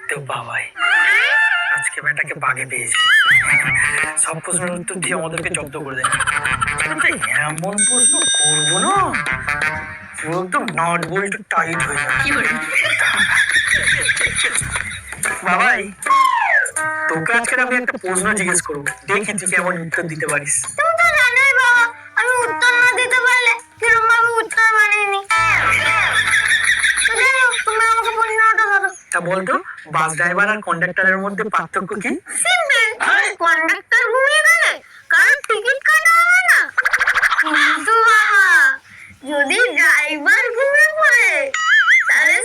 তো বাবাই আজকে বেটাকে বাগে পেয়েছি। সব প্রশ্নের উত্তর দিয়ে আমাদেরকে জব্দ করে দেয়। কিন্তু এমন প্রশ্ন করবো না, পুরো একদম নট বল্টু টাইট হয়ে যাবে। বাবাই, তোকে আজকে আমি একটা প্রশ্ন জিজ্ঞেস করবো, দেখি তুই কেমন উত্তর দিতে পারিস। তুমি তো জানোই বাবা, আমি উত্তর না দিতে পারলে কিরকম ভাবে উত্তর মানিনি। তুমি আমাকে প্রশ্নটা ধরো। তা বলতো, বাস ড্রাইভার আর কন্ডাক্টরের মধ্যে পার্থক্য কি? সিম্পল, কন্ডাক্টর ঘুমিয়ে গেলে কারণ টিকিট কাটা হবে না, কিন্তু বাবা যদি ড্রাইভার ঘুমিয়ে পড়ে তাহলে